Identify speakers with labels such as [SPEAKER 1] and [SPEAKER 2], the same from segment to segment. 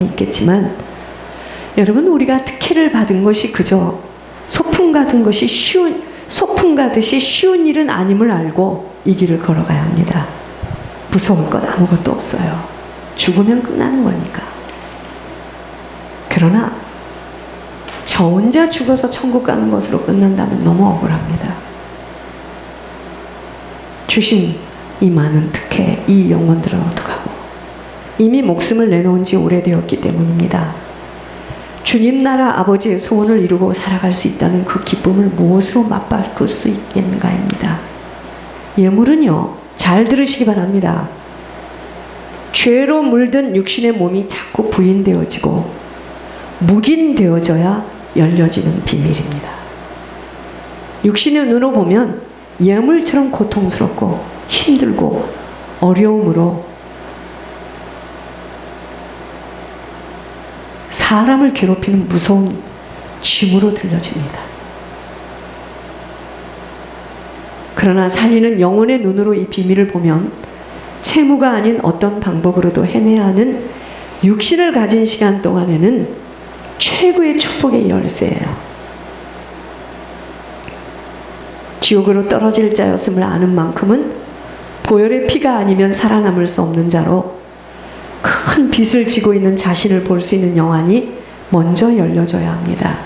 [SPEAKER 1] 있겠지만 여러분, 우리가 특혜를 받은 것이 그저 소풍 가듯이 쉬운 일은 아님을 알고 이 길을 걸어가야 합니다. 무서울 것 아무것도 없어요. 죽으면 끝나는 거니까. 그러나 저 혼자 죽어서 천국 가는 것으로 끝난다면 너무 억울합니다. 주신 이 많은 특혜, 이 영혼들은 어떡하고? 이미 목숨을 내놓은 지 오래되었기 때문입니다. 주님 나라 아버지의 소원을 이루고 살아갈 수 있다는 그 기쁨을 무엇으로 맞바꿀 수 있겠는가입니다. 예물은요, 잘 들으시기 바랍니다. 죄로 물든 육신의 몸이 자꾸 부인되어지고 묵인되어져야 열려지는 비밀입니다. 육신의 눈으로 보면 예물처럼 고통스럽고 힘들고 어려움으로 사람을 괴롭히는 무서운 짐으로 들려집니다. 그러나 살리는 영혼의 눈으로 이 비밀을 보면 채무가 아닌 어떤 방법으로도 해내야 하는 육신을 가진 시간 동안에는 최고의 축복의 열쇠예요. 지옥으로 떨어질 자였음을 아는 만큼은 보혈의 피가 아니면 살아남을 수 없는 자로 큰 빚을 지고 있는 자신을 볼 수 있는 영안이 먼저 열려져야 합니다.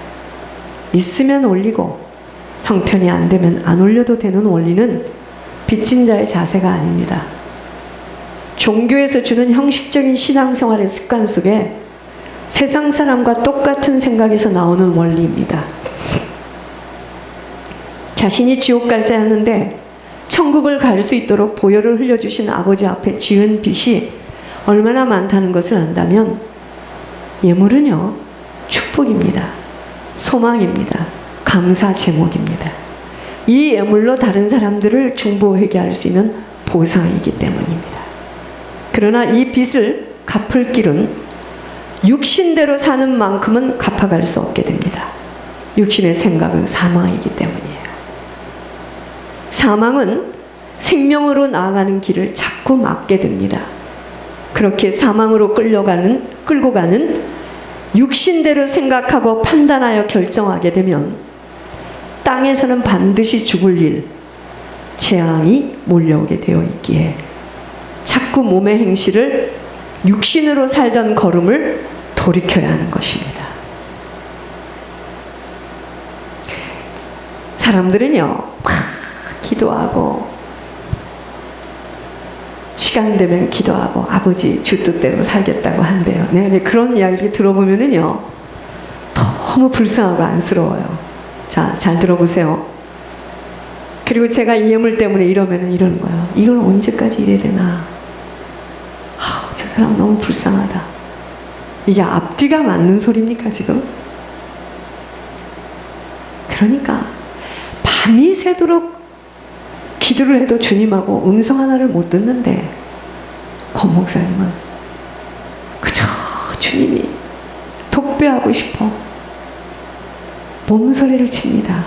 [SPEAKER 1] 있으면 올리고 형편이 안 되면 안 올려도 되는 원리는 빚진 자의 자세가 아닙니다. 종교에서 주는 형식적인 신앙생활의 습관 속에 세상 사람과 똑같은 생각에서 나오는 원리입니다. 자신이 지옥 갈 자였는데 천국을 갈 수 있도록 보혈을 흘려주신 아버지 앞에 지은 빚이 얼마나 많다는 것을 안다면 예물은요, 축복입니다. 소망입니다. 감사 제목입니다. 이 예물로 다른 사람들을 중보하게 할 수 있는 보상이기 때문입니다. 그러나 이 빚을 갚을 길은 육신대로 사는 만큼은 갚아갈 수 없게 됩니다. 육신의 생각은 사망이기 때문이에요. 사망은 생명으로 나아가는 길을 자꾸 막게 됩니다. 그렇게 사망으로 끌고 가는 육신대로 생각하고 판단하여 결정하게 되면 땅에서는 반드시 죽을 일, 재앙이 몰려오게 되어 있기에 자꾸 몸의 행실을 육신으로 살던 걸음을 돌이켜야 하는 것입니다. 사람들은요, 막 기도하고 시간 되면 기도하고 아버지 주 뜻대로 살겠다고 한대요. 네, 그런 이야기를 들어보면은요, 너무 불쌍하고 안쓰러워요. 자, 잘 들어보세요. 그리고 제가 이 예물 때문에 이러면은 이러는 거예요. 이걸 언제까지 이래야 되나? 저 사람 너무 불쌍하다. 이게 앞뒤가 맞는 소리입니까, 지금? 그러니까 밤이 새도록 기도를 해도 주님하고 음성 하나를 못 듣는데 권 목사님은 그저 주님이 독배하고 싶어 몸소리를 칩니다.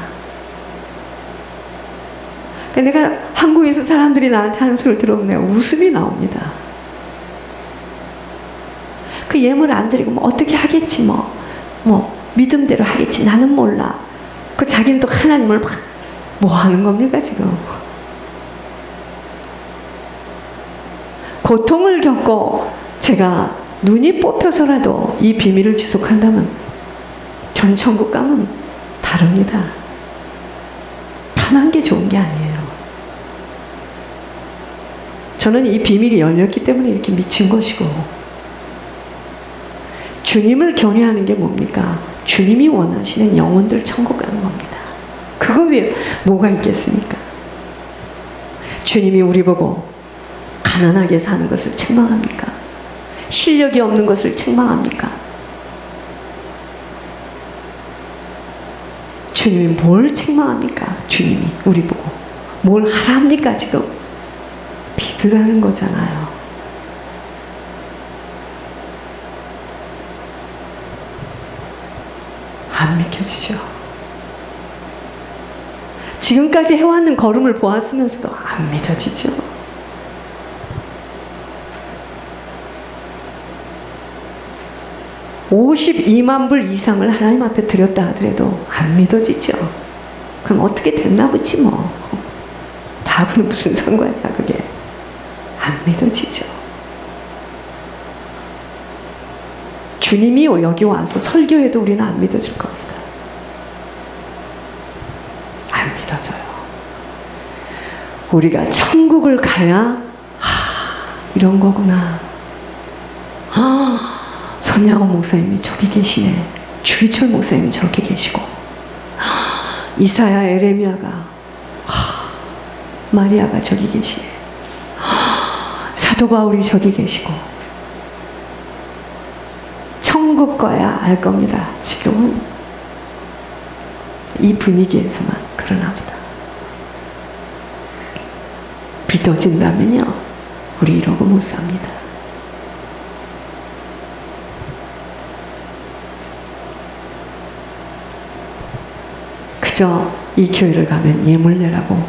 [SPEAKER 1] 내가 한국에서 사람들이 나한테 하는 소리를 들어보면 내가 웃음이 나옵니다. 그 예물 안 드리고 뭐 어떻게 하겠지, 뭐 믿음대로 하겠지, 나는 몰라. 그 자기는 또 하나님을 막 뭐 하는 겁니까 지금? 고통을 겪고 제가 눈이 뽑혀서라도 이 비밀을 지속한다면 전 천국 가면 다릅니다. 편한 게 좋은 게 아니에요. 저는 이 비밀이 열렸기 때문에 이렇게 미친 것이고, 주님을 경외하는 게 뭡니까? 주님이 원하시는 영혼들 천국 가는 겁니다. 그거 위에 뭐가 있겠습니까? 주님이 우리 보고 가난하게 사는 것을 책망합니까? 실력이 없는 것을 책망합니까? 주님이 뭘 책망합니까? 주님이 우리 보고 뭘 하랍니까? 지금 믿으라는 거잖아요. 안 믿겨지죠? 지금까지 해왔는 걸음을 보았으면서도 안 믿어지죠? 52만 불 이상을 하나님 앞에 드렸다 하더라도 안 믿어지죠. 그럼 어떻게 됐나 보지 뭐. 나하고는 무슨 상관이야 그게. 안 믿어지죠. 주님이 여기 와서 설교해도 우리는 안 믿어질 겁니다. 안 믿어져요. 우리가 천국을 가야 이런 거구나. 손양호 목사님이 저기 계시네. 주희철 목사님이 저렇게 계시고, 이사야 에레미야가, 마리아가 저기 계시네. 사도 바울이 저기 계시고. 천국 거야 알 겁니다. 지금은 이 분위기에서만 그러나 보다. 믿어진다면요, 우리 이러고 못 삽니다. 그저 이 교회를 가면 예물 내라고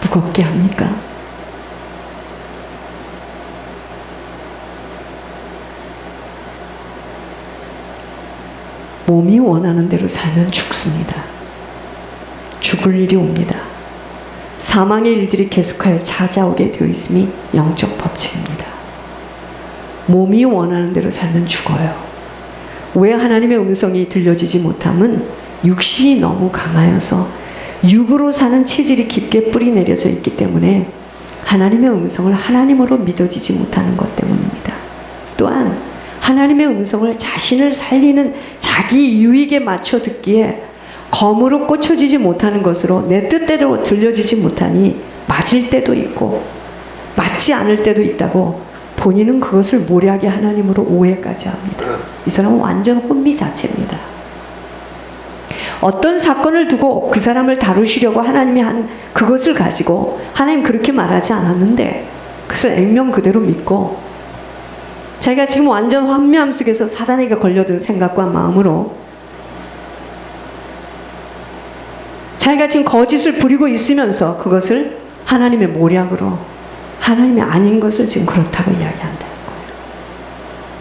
[SPEAKER 1] 무겁게 합니까? 몸이 원하는 대로 살면 죽습니다. 죽을 일이 옵니다. 사망의 일들이 계속하여 찾아오게 되어 있음이 영적 법칙입니다. 몸이 원하는 대로 살면 죽어요. 왜 하나님의 음성이 들려지지 못함은 육신이 너무 강하여서 육으로 사는 체질이 깊게 뿌리 내려져 있기 때문에 하나님의 음성을 하나님으로 믿어지지 못하는 것 때문입니다. 또한 하나님의 음성을 자신을 살리는 자기 유익에 맞춰 듣기에 검으로 꽂혀지지 못하는 것으로 내 뜻대로 들려지지 못하니 맞을 때도 있고 맞지 않을 때도 있다고 본인은 그것을 모략의 하나님으로 오해까지 합니다. 이 사람은 완전 혼미 자체입니다. 어떤 사건을 두고 그 사람을 다루시려고 하나님이 한 그것을 가지고 하나님 그렇게 말하지 않았는데 그것을 액면 그대로 믿고 자기가 지금 완전 환미함 속에서 사단에게 걸려든 생각과 마음으로 자기가 지금 거짓을 부리고 있으면서 그것을 하나님의 모략으로 하나님이 아닌 것을 지금 그렇다고 이야기한다는 거예요.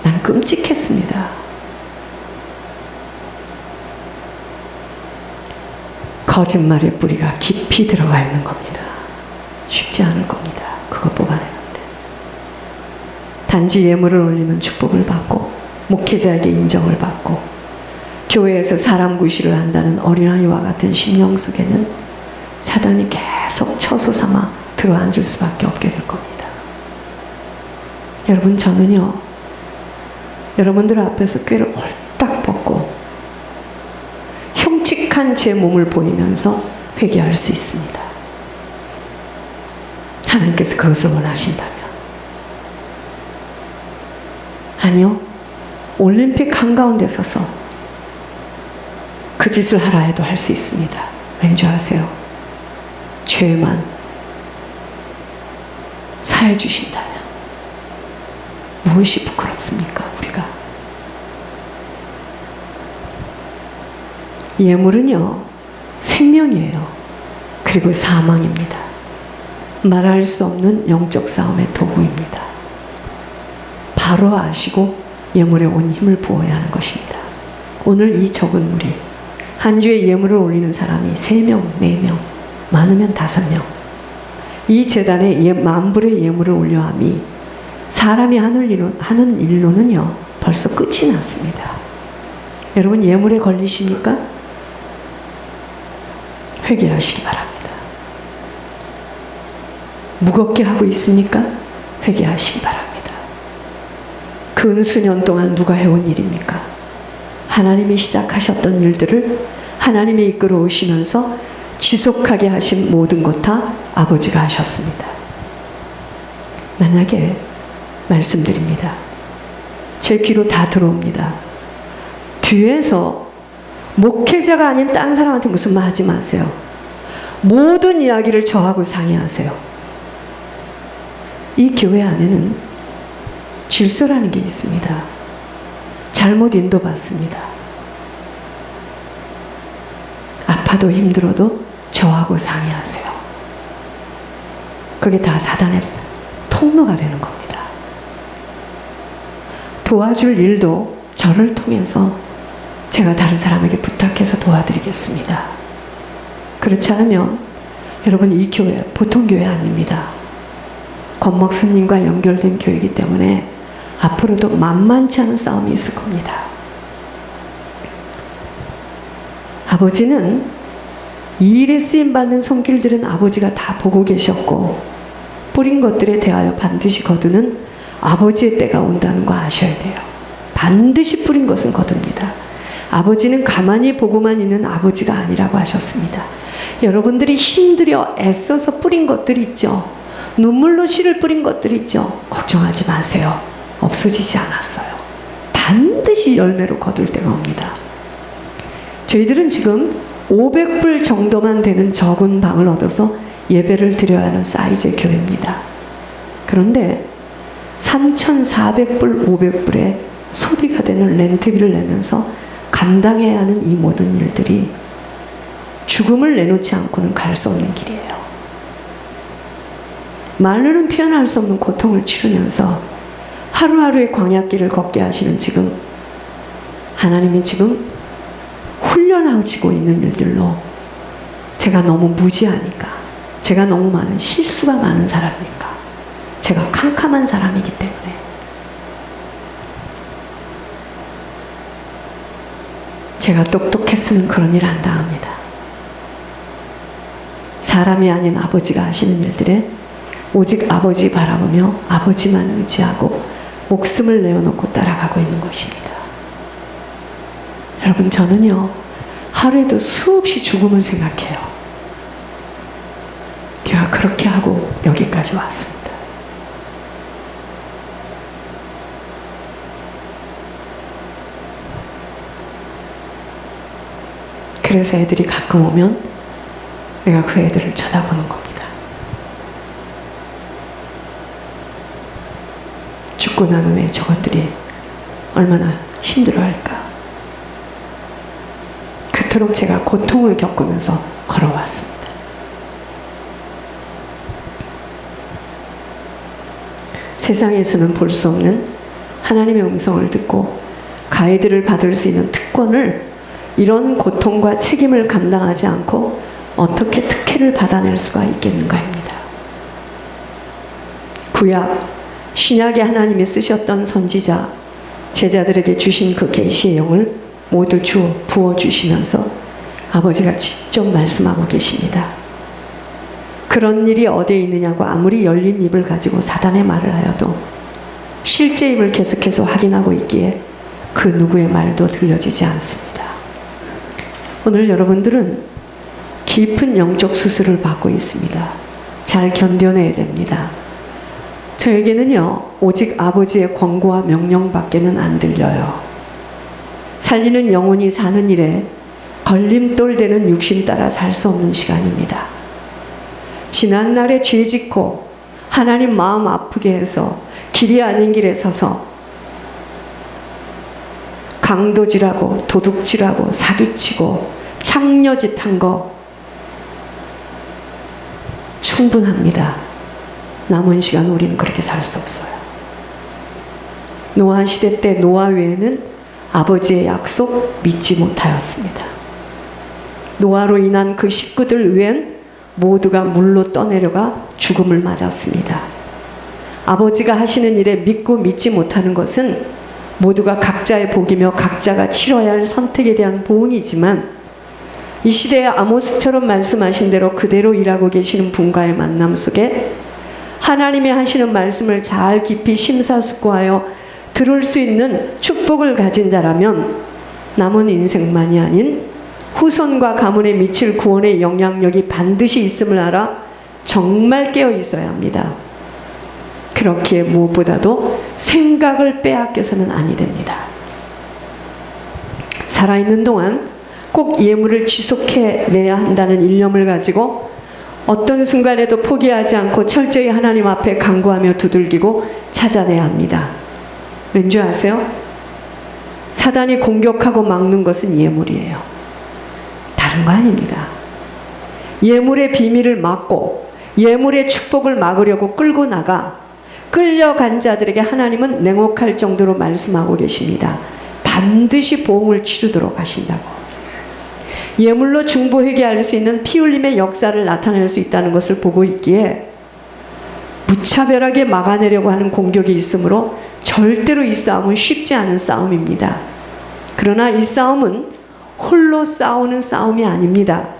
[SPEAKER 1] 난 끔찍했습니다. 거짓말의 뿌리가 깊이 들어가 있는 겁니다. 쉽지 않을 겁니다. 그거 뽑아내는데. 단지 예물을 올리면 축복을 받고 목회자에게 인정을 받고 교회에서 사람 구실을 한다는 어린아이와 같은 심령 속에는 사단이 계속 처소 삼아 들어앉을 수밖에 없게 될 겁니다. 여러분, 저는요, 여러분들 앞에서 꾀를 홀딱 벗고 흉측한 제 몸을 보이면서 회개할 수 있습니다. 하나님께서 그것을 원하신다면. 아니요, 올림픽 한가운데 서서 그 짓을 하라 해도 할 수 있습니다. 왠지 아세요? 죄만 사해 주신다면 무엇이 부끄럽습니까? 우리가 예물은요, 생명이에요. 그리고 사망입니다. 말할 수 없는 영적 싸움의 도구입니다. 바로 아시고 예물에 온 힘을 부어야 하는 것입니다. 오늘 이 적은 무리, 한 주에 예물을 올리는 사람이 3명, 4명, 많으면 5명. 이 제단에 10,000불의 예물을 올려함이 사람이 하는 일로는요, 벌써 끝이 났습니다. 여러분, 예물에 걸리십니까? 회개하시기 바랍니다. 무겁게 하고 있습니까? 회개하시기 바랍니다. 근수년 동안 누가 해온 일입니까? 하나님이 시작하셨던 일들을 하나님이 이끌어 오시면서 지속하게 하신 모든 것 다 아버지가 하셨습니다. 만약에 말씀드립니다. 제 귀로 다 들어옵니다. 뒤에서 목회자가 아닌 딴 사람한테 무슨 말 하지 마세요. 모든 이야기를 저하고 상의하세요. 이 교회 안에는 질서라는 게 있습니다. 잘못 인도받습니다. 아파도 힘들어도 저하고 상의하세요. 그게 다 사단의 통로가 되는 겁니다. 도와줄 일도 저를 통해서 제가 다른 사람에게 부탁해서 도와드리겠습니다. 그렇지 않으면 여러분, 이 교회 보통 교회 아닙니다. 권목스님과 연결된 교회이기 때문에 앞으로도 만만치 않은 싸움이 있을 겁니다. 아버지는 이 일에 쓰임받는 손길들은 아버지가 다 보고 계셨고, 뿌린 것들에 대하여 반드시 거두는 아버지의 때가 온다는 거 아셔야 돼요. 반드시 뿌린 것은 거둡니다. 아버지는 가만히 보고만 있는 아버지가 아니라고 하셨습니다. 여러분들이 힘들여 애써서 뿌린 것들이 있죠. 눈물로 씨를 뿌린 것들이 있죠. 걱정하지 마세요. 없어지지 않았어요. 반드시 열매로 거둘 때가 옵니다. 저희들은 지금 500불 정도만 되는 적은 방을 얻어서 예배를 드려야 하는 사이즈의 교회입니다. 그런데 3,400불, 500불에 소비가 되는 렌트비를 내면서 감당해야 하는 이 모든 일들이 죽음을 내놓지 않고는 갈 수 없는 길이에요. 말로는 표현할 수 없는 고통을 치르면서 하루하루의 광야길을 걷게 하시는 지금 하나님이 지금 훈련하시고 있는 일들로 제가 너무 무지하니까, 제가 너무 많은 실수가 많은 사람이니까, 제가 캄캄한 사람이기 때문에 제가 똑똑했으면 그런 일 안 당합니다. 사람이 아닌 아버지가 하시는 일들에 오직 아버지 바라보며 아버지만 의지하고 목숨을 내어놓고 따라가고 있는 것입니다. 여러분, 저는요, 하루에도 수없이 죽음을 생각해요. 제가 그렇게 하고 여기까지 왔습니다. 그래서 애들이 가끔 오면 내가 그 애들을 쳐다보는 겁니다. 죽고 난 후에 저것들이 얼마나 힘들어할까. 그토록 제가 고통을 겪으면서 걸어왔습니다. 세상에서는 볼 수 없는 하나님의 음성을 듣고 가이드를 받을 수 있는 특권을, 이런 고통과 책임을 감당하지 않고 어떻게 특혜를 받아낼 수가 있겠는가입니다. 구약, 신약의 하나님이 쓰셨던 선지자, 제자들에게 주신 그 계시의 영을 모두 부어주시면서 아버지가 직접 말씀하고 계십니다. 그런 일이 어디에 있느냐고 아무리 열린 입을 가지고 사단의 말을 하여도 실제임을 계속해서 확인하고 있기에 그 누구의 말도 들려지지 않습니다. 오늘 여러분들은 깊은 영적 수술을 받고 있습니다. 잘 견뎌내야 됩니다. 저에게는요, 오직 아버지의 권고와 명령밖에는 안 들려요. 살리는 영혼이 사는 일에 걸림돌 되는 육신 따라 살 수 없는 시간입니다. 지난날에 죄 짓고 하나님 마음 아프게 해서 길이 아닌 길에 서서 강도질하고 도둑질하고 사기치고 창녀짓 한 거 충분합니다. 남은 시간 우리는 그렇게 살 수 없어요. 노아 시대 때 노아 외에는 아버지의 약속 믿지 못하였습니다. 노아로 인한 그 식구들 외엔 모두가 물로 떠내려가 죽음을 맞았습니다. 아버지가 하시는 일에 믿고 믿지 못하는 것은 모두가 각자의 복이며 각자가 치러야 할 선택에 대한 보응이지만, 이 시대에 아모스처럼 말씀하신 대로 그대로 일하고 계시는 분과의 만남 속에 하나님이 하시는 말씀을 잘 깊이 심사숙고하여 들을 수 있는 축복을 가진 자라면 남은 인생만이 아닌 후손과 가문에 미칠 구원의 영향력이 반드시 있음을 알아 정말 깨어 있어야 합니다. 그렇기에 무엇보다도 생각을 빼앗겨서는 아니 됩니다. 살아있는 동안 꼭 예물을 지속해내야 한다는 일념을 가지고 어떤 순간에도 포기하지 않고 철저히 하나님 앞에 간구하며 두들기고 찾아내야 합니다. 왠지 아세요? 사단이 공격하고 막는 것은 예물이에요. 다른 거 아닙니다. 예물의 비밀을 막고 예물의 축복을 막으려고 끌고 나가 끌려간 자들에게 하나님은 냉혹할 정도로 말씀하고 계십니다. 반드시 보응을 치르도록 하신다고. 예물로 중보회개할 수 있는 피 흘림의 역사를 나타낼 수 있다는 것을 보고 있기에 무차별하게 막아내려고 하는 공격이 있으므로 절대로 이 싸움은 쉽지 않은 싸움입니다. 그러나 이 싸움은 홀로 싸우는 싸움이 아닙니다.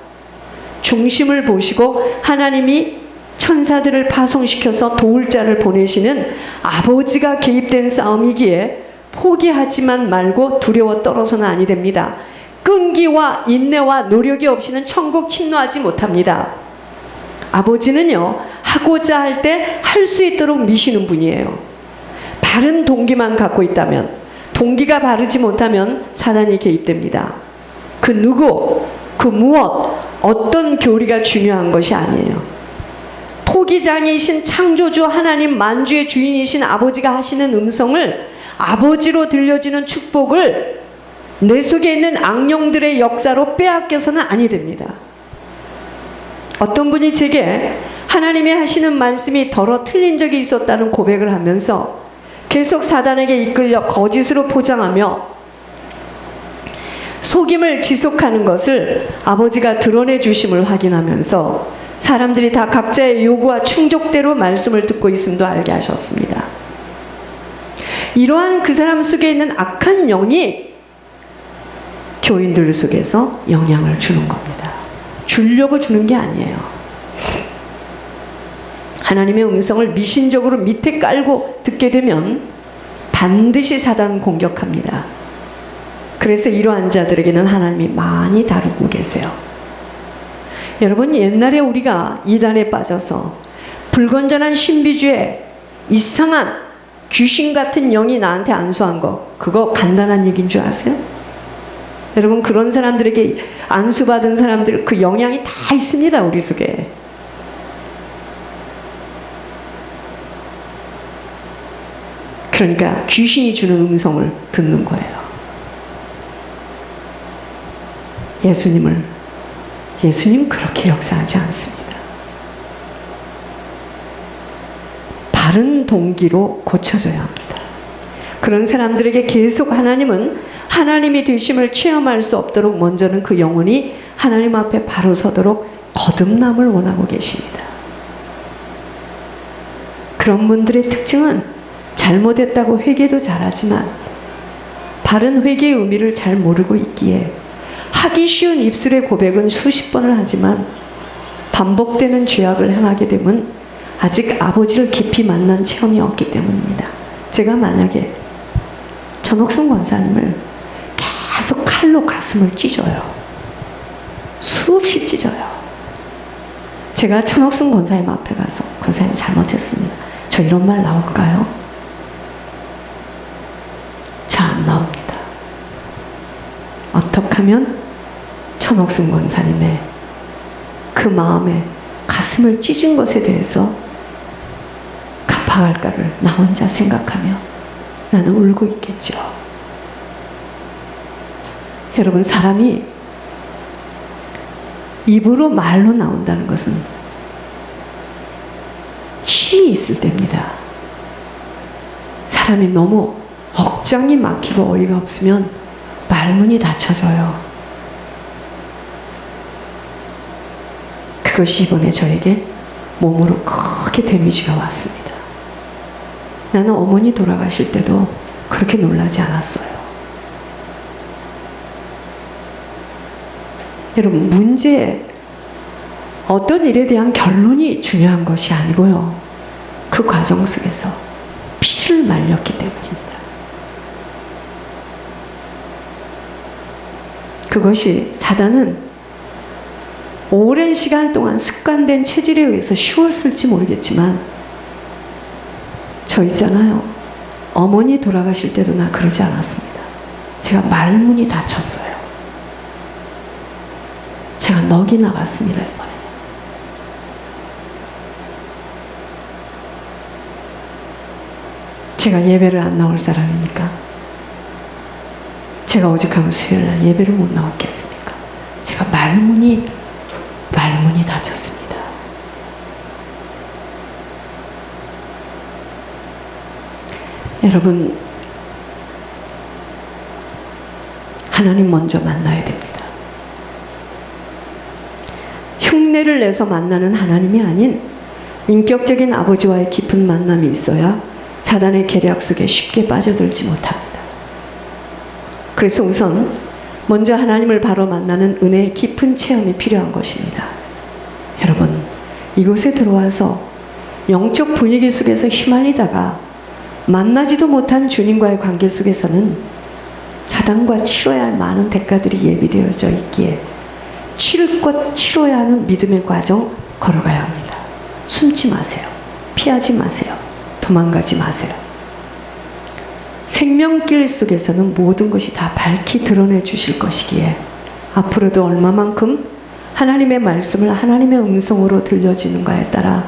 [SPEAKER 1] 중심을 보시고 하나님이 천사들을 파송시켜서 도울 자를 보내시는 아버지가 개입된 싸움이기에 포기하지만 말고 두려워 떨어서는 아니 됩니다. 끈기와 인내와 노력이 없이는 천국 침노하지 못합니다. 아버지는요, 하고자 할 때 할 수 있도록 미시는 분이에요. 바른 동기만 갖고 있다면, 동기가 바르지 못하면 사단이 개입됩니다. 그 누구, 그 무엇, 어떤 교리가 중요한 것이 아니에요. 토기장이신 창조주 하나님 만주의 주인이신 아버지가 하시는 음성을, 아버지로 들려지는 축복을 내 속에 있는 악령들의 역사로 빼앗겨서는 아니 됩니다. 어떤 분이 제게 하나님이 하시는 말씀이 더러 틀린 적이 있었다는 고백을 하면서 계속 사단에게 이끌려 거짓으로 포장하며 속임을 지속하는 것을 아버지가 드러내 주심을 확인하면서 사람들이 다 각자의 요구와 충족대로 말씀을 듣고 있음도 알게 하셨습니다. 이러한 그 사람 속에 있는 악한 영이 교인들 속에서 영향을 주는 겁니다. 주려고 주는 게 아니에요. 하나님의 음성을 미신적으로 밑에 깔고 듣게 되면 반드시 사단 공격합니다. 그래서 이러한 자들에게는 하나님이 많이 다루고 계세요. 여러분, 옛날에 우리가 이단에 빠져서 불건전한 신비주의, 이상한 귀신 같은 영이 나한테 안수한 거, 그거 간단한 얘기인 줄 아세요? 여러분, 그런 사람들에게 안수받은 사람들 그 영향이 다 있습니다, 우리 속에. 그러니까 귀신이 주는 음성을 듣는 거예요. 예수님 그렇게 역사하지 않습니다. 바른 동기로 고쳐져야 합니다. 그런 사람들에게 계속 하나님은 하나님이 되심을 체험할 수 없도록 먼저는 그 영혼이 하나님 앞에 바로 서도록 거듭남을 원하고 계십니다. 그런 분들의 특징은 잘못했다고 회개도 잘하지만 바른 회개의 의미를 잘 모르고 있기에 하기 쉬운 입술의 고백은 수십 번을 하지만 반복되는 죄악을 행하게 되면 아직 아버지를 깊이 만난 체험이 없기 때문입니다. 제가 만약에 전옥순 권사님을 계속 칼로 가슴을 찢어요. 수없이 찢어요. 제가 전옥순 권사님 앞에 가서 권사님 잘못했습니다. 저 이런 말 나올까요? 잘 안 나옵니다. 어떻게 하면 전옥순 권사님의 그 마음에 가슴을 찢은 것에 대해서 갚아갈까를 나 혼자 생각하며 나는 울고 있겠죠. 여러분, 사람이 입으로 말로 나온다는 것은 힘이 있을 때입니다. 사람이 너무 억장이 막히고 어이가 없으면 말문이 닫혀져요. 그것이 이번에 저에게 몸으로 크게 데미지가 왔습니다. 나는 어머니 돌아가실 때도 그렇게 놀라지 않았어요. 여러분, 어떤 일에 대한 결론이 중요한 것이 아니고요. 그 과정 속에서 피를 말렸기 때문입니다. 그것이 사단은 오랜 시간 동안 습관된 체질에 의해서 쉬웠을지 모르겠지만 저 있잖아요. 어머니 돌아가실 때도 나 그러지 않았습니다. 제가 말문이 닫혔어요. 제가 넋이 나갔습니다, 이번에. 제가 예배를 안 나올 사람입니까? 제가 오직하면 수요일날 예배를 못 나왔겠습니까? 제가 말문이 닫혔습니다. 여러분, 하나님 먼저 만나야 됩니다. 흉내를 내서 만나는 하나님이 아닌 인격적인 아버지와의 깊은 만남이 있어야 사단의 계략 속에 쉽게 빠져들지 못합니다. 그래서 우선 먼저 하나님을 바로 만나는 은혜의 깊은 체험이 필요한 것입니다. 여러분, 이곳에 들어와서 영적 분위기 속에서 휘말리다가 만나지도 못한 주님과의 관계 속에서는 사단과 치러야 할 많은 대가들이 예비되어져 있기에 치를 것 치러야 하는 믿음의 과정 걸어가야 합니다. 숨지 마세요. 피하지 마세요. 도망가지 마세요. 생명길 속에서는 모든 것이 다 밝히 드러내 주실 것이기에 앞으로도 얼마만큼 하나님의 말씀을 하나님의 음성으로 들려지는가에 따라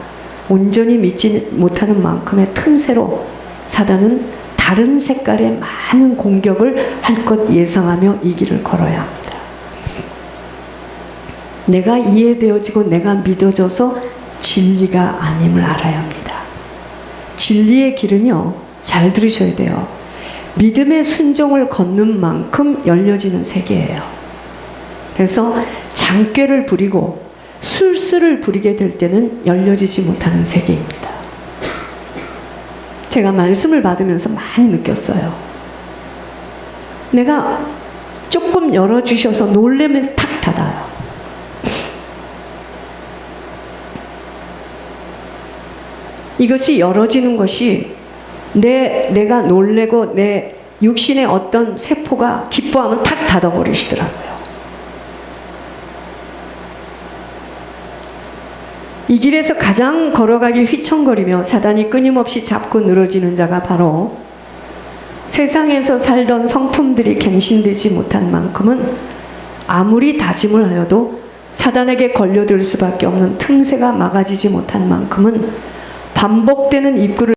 [SPEAKER 1] 온전히 믿지 못하는 만큼의 틈새로 사단은 다른 색깔의 많은 공격을 할 것 예상하며 이 길을 걸어야 합니다. 내가 이해되어지고 내가 믿어져서 진리가 아님을 알아야 합니다. 진리의 길은요, 잘 들으셔야 돼요. 믿음의 순종을 걷는 만큼 열려지는 세계예요. 그래서 장꾀를 부리고 술수를 부리게 될 때는 열려지지 못하는 세계입니다. 제가 말씀을 받으면서 많이 느꼈어요. 내가 조금 열어주셔서 놀래면 탁 닫아요. 이것이 열어지는 것이 내가 놀래고 내 육신의 어떤 세포가 기뻐하면 탁 닫아버리시더라고요. 이 길에서 가장 걸어가기 휘청거리며 사단이 끊임없이 잡고 늘어지는 자가 바로 세상에서 살던 성품들이 갱신되지 못한 만큼은 아무리 다짐을 하여도 사단에게 걸려들 수밖에 없는 틈새가 막아지지 못한 만큼은 반복되는 입구를